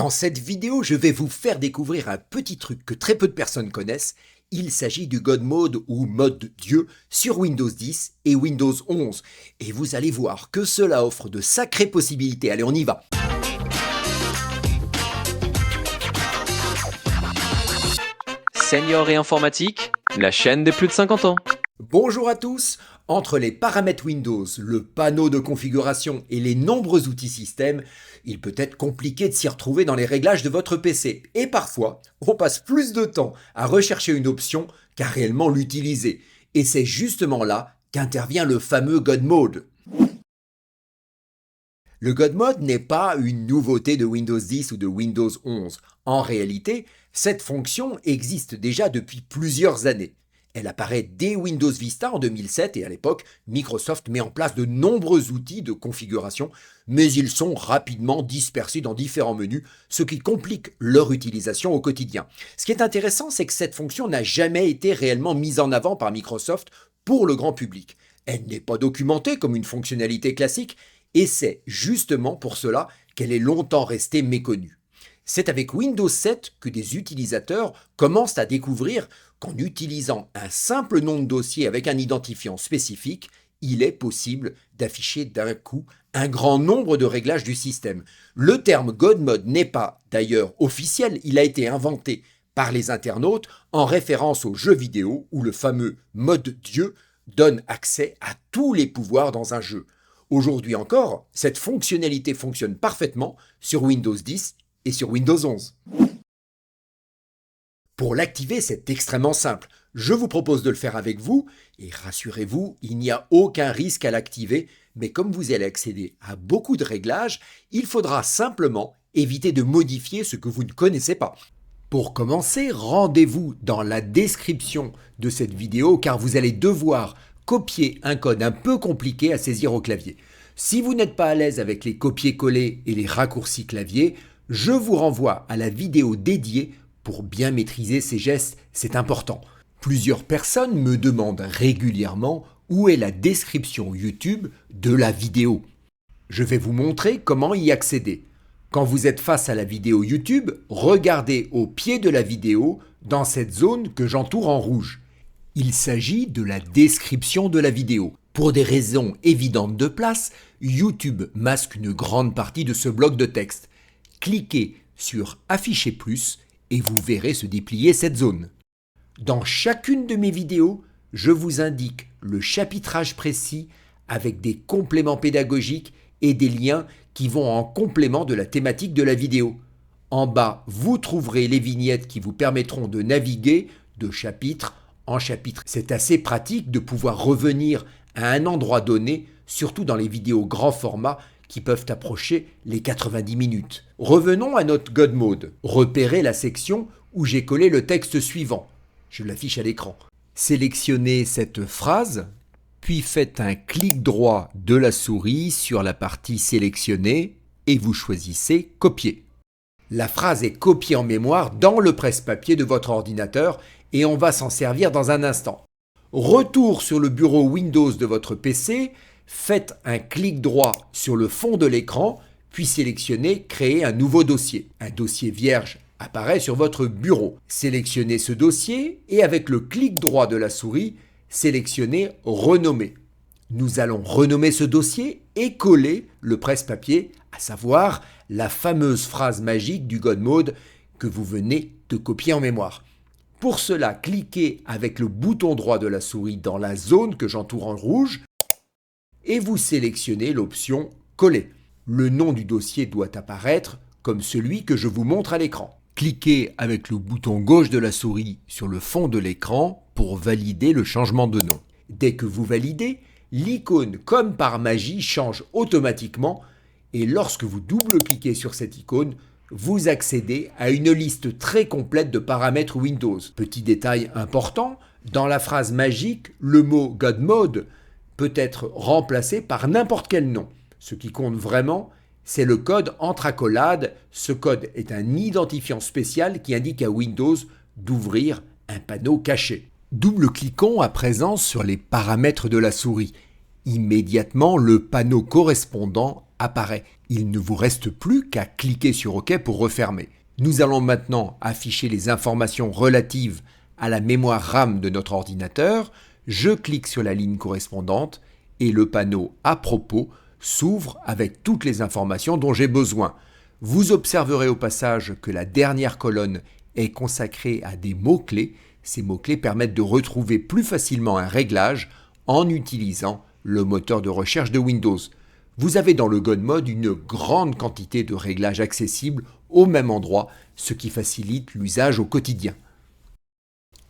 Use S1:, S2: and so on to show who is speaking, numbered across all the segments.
S1: Dans cette vidéo, je vais vous faire découvrir un petit truc que très peu de personnes connaissent. Il s'agit du God Mode ou mode Dieu sur Windows 10 et Windows 11. Et vous allez voir que cela offre de sacrées possibilités. Allez, on y va!
S2: Senior et informatique, la chaîne des plus de 50 ans.
S1: Bonjour à tous! Entre les paramètres Windows, le panneau de configuration et les nombreux outils système, il peut être compliqué de s'y retrouver dans les réglages de votre PC. Et parfois, on passe plus de temps à rechercher une option qu'à réellement l'utiliser. Et c'est justement là qu'intervient le fameux God Mode. Le God Mode n'est pas une nouveauté de Windows 10 ou de Windows 11. En réalité, cette fonction existe déjà depuis plusieurs années. Elle apparaît dès Windows Vista en 2007 et à l'époque, Microsoft met en place de nombreux outils de configuration, mais ils sont rapidement dispersés dans différents menus, ce qui complique leur utilisation au quotidien. Ce qui est intéressant, c'est que cette fonction n'a jamais été réellement mise en avant par Microsoft pour le grand public. Elle n'est pas documentée comme une fonctionnalité classique et c'est justement pour cela qu'elle est longtemps restée méconnue. C'est avec Windows 7 que des utilisateurs commencent à découvrir qu'en utilisant un simple nom de dossier avec un identifiant spécifique, il est possible d'afficher d'un coup un grand nombre de réglages du système. Le terme God Mode n'est pas d'ailleurs officiel, il a été inventé par les internautes en référence aux jeux vidéo où le fameux mode Dieu donne accès à tous les pouvoirs dans un jeu. Aujourd'hui encore, cette fonctionnalité fonctionne parfaitement sur Windows 10 et sur Windows 11. Pour l'activer, c'est extrêmement simple. Je vous propose de le faire avec vous et rassurez-vous, il n'y a aucun risque à l'activer, mais comme vous allez accéder à beaucoup de réglages, il faudra simplement éviter de modifier ce que vous ne connaissez pas. Pour commencer, rendez-vous dans la description de cette vidéo car vous allez devoir copier un code un peu compliqué à saisir au clavier. Si vous n'êtes pas à l'aise avec les copier-coller et les raccourcis clavier, je vous renvoie à la vidéo dédiée pour bien maîtriser ces gestes, c'est important. Plusieurs personnes me demandent régulièrement où est la description YouTube de la vidéo. Je vais vous montrer comment y accéder. Quand vous êtes face à la vidéo YouTube, regardez au pied de la vidéo dans cette zone que j'entoure en rouge. Il s'agit de la description de la vidéo. Pour des raisons évidentes de place, YouTube masque une grande partie de ce bloc de texte. Cliquez sur Afficher plus et vous verrez se déplier cette zone. Dans chacune de mes vidéos, je vous indique le chapitrage précis avec des compléments pédagogiques et des liens qui vont en complément de la thématique de la vidéo. En bas, vous trouverez les vignettes qui vous permettront de naviguer de chapitre en chapitre. C'est assez pratique de pouvoir revenir à un endroit donné, surtout dans les vidéos grand format qui peuvent approcher les 90 minutes. Revenons à notre God Mode. Repérez la section où j'ai collé le texte suivant. Je l'affiche à l'écran. Sélectionnez cette phrase, puis faites un clic droit de la souris sur la partie sélectionnée et vous choisissez Copier. La phrase est copiée en mémoire dans le presse-papier de votre ordinateur et on va s'en servir dans un instant. Retour sur le bureau Windows de votre PC, faites un clic droit sur le fond de l'écran, puis sélectionnez Créer un nouveau dossier. Un dossier vierge apparaît sur votre bureau. Sélectionnez ce dossier et avec le clic droit de la souris, sélectionnez Renommer. Nous allons renommer ce dossier et coller le presse-papier, à savoir la fameuse phrase magique du God Mode que vous venez de copier en mémoire. Pour cela, cliquez avec le bouton droit de la souris dans la zone que j'entoure en rouge et vous sélectionnez l'option Coller. Le nom du dossier doit apparaître comme celui que je vous montre à l'écran. Cliquez avec le bouton gauche de la souris sur le fond de l'écran pour valider le changement de nom. Dès que vous validez, l'icône comme par magie change automatiquement et lorsque vous double-cliquez sur cette icône, vous accédez à une liste très complète de paramètres Windows. Petit détail important, dans la phrase magique, le mot God Mode peut être remplacé par n'importe quel nom. Ce qui compte vraiment, c'est le code entre accolades. Ce code est un identifiant spécial qui indique à Windows d'ouvrir un panneau caché. Double-cliquons à présent sur les paramètres de la souris. Immédiatement, le panneau correspondant apparaît. Il ne vous reste plus qu'à cliquer sur OK pour refermer. Nous allons maintenant afficher les informations relatives à la mémoire RAM de notre ordinateur. Je clique sur la ligne correspondante et le panneau à propos s'ouvre avec toutes les informations dont j'ai besoin. Vous observerez au passage que la dernière colonne est consacrée à des mots-clés. Ces mots-clés permettent de retrouver plus facilement un réglage en utilisant le moteur de recherche de Windows. Vous avez dans le God-Mode une grande quantité de réglages accessibles au même endroit, ce qui facilite l'usage au quotidien.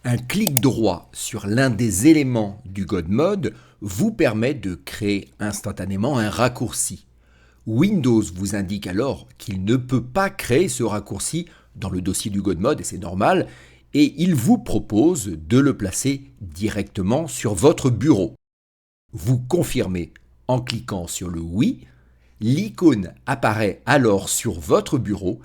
S1: Un clic droit sur l'un des éléments du God-Mode vous permet de créer instantanément un raccourci. Windows vous indique alors qu'il ne peut pas créer ce raccourci dans le dossier du God-Mode, et c'est normal, et il vous propose de le placer directement sur votre bureau. Vous confirmez en cliquant sur le oui, l'icône apparaît alors sur votre bureau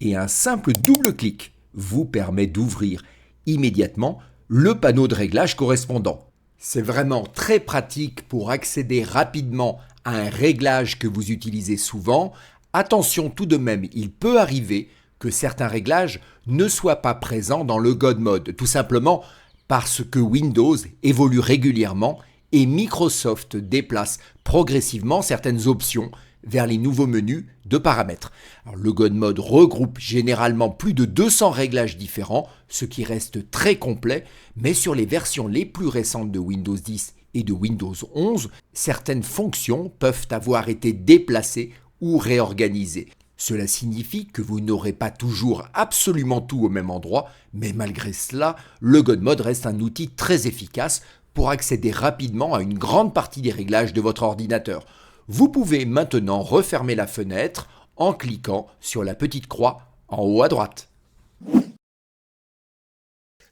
S1: et un simple double-clic vous permet d'ouvrir immédiatement le panneau de réglage correspondant. C'est vraiment très pratique pour accéder rapidement à un réglage que vous utilisez souvent. Attention tout de même, il peut arriver que certains réglages ne soient pas présents dans le God-Mode, tout simplement parce que Windows évolue régulièrement et Microsoft déplace progressivement certaines options vers les nouveaux menus de paramètres. Alors, le God-Mode regroupe généralement plus de 200 réglages différents, ce qui reste très complet, mais sur les versions les plus récentes de Windows 10 et de Windows 11, certaines fonctions peuvent avoir été déplacées ou réorganisées. Cela signifie que vous n'aurez pas toujours absolument tout au même endroit, mais malgré cela, le God-Mode reste un outil très efficace pour accéder rapidement à une grande partie des réglages de votre ordinateur. Vous pouvez maintenant refermer la fenêtre en cliquant sur la petite croix en haut à droite.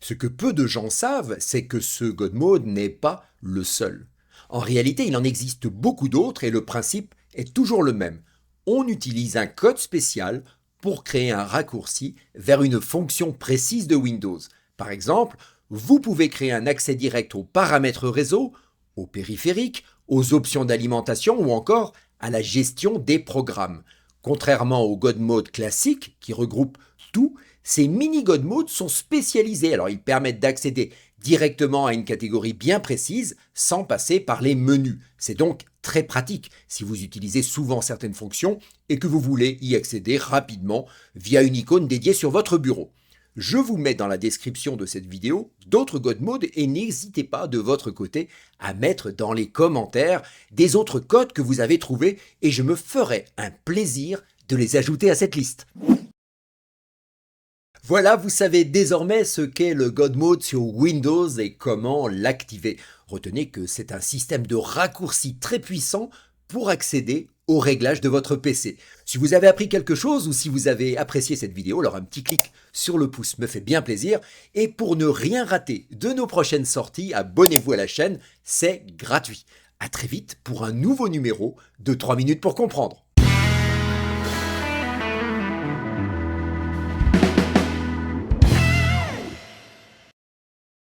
S1: Ce que peu de gens savent, c'est que ce God-Mode n'est pas le seul. En réalité, il en existe beaucoup d'autres et le principe est toujours le même. On utilise un code spécial pour créer un raccourci vers une fonction précise de Windows. Par exemple, vous pouvez créer un accès direct aux paramètres réseau, aux périphériques, aux options d'alimentation ou encore à la gestion des programmes. Contrairement au God-Mode classique qui regroupe tout, ces mini God-Mode sont spécialisés. Alors ils permettent d'accéder directement à une catégorie bien précise sans passer par les menus. C'est donc très pratique si vous utilisez souvent certaines fonctions et que vous voulez y accéder rapidement via une icône dédiée sur votre bureau. Je vous mets dans la description de cette vidéo d'autres God-Mode et n'hésitez pas de votre côté à mettre dans les commentaires des autres codes que vous avez trouvés et je me ferai un plaisir de les ajouter à cette liste. Voilà, vous savez désormais ce qu'est le God-Mode sur Windows et comment l'activer. Retenez que c'est un système de raccourci très puissant pour accéder aux réglages de votre PC. Si vous avez appris quelque chose ou si vous avez apprécié cette vidéo, alors un petit clic sur le pouce me fait bien plaisir. Et pour ne rien rater de nos prochaines sorties, abonnez-vous à la chaîne, c'est gratuit. À très vite pour un nouveau numéro de 3 minutes pour comprendre.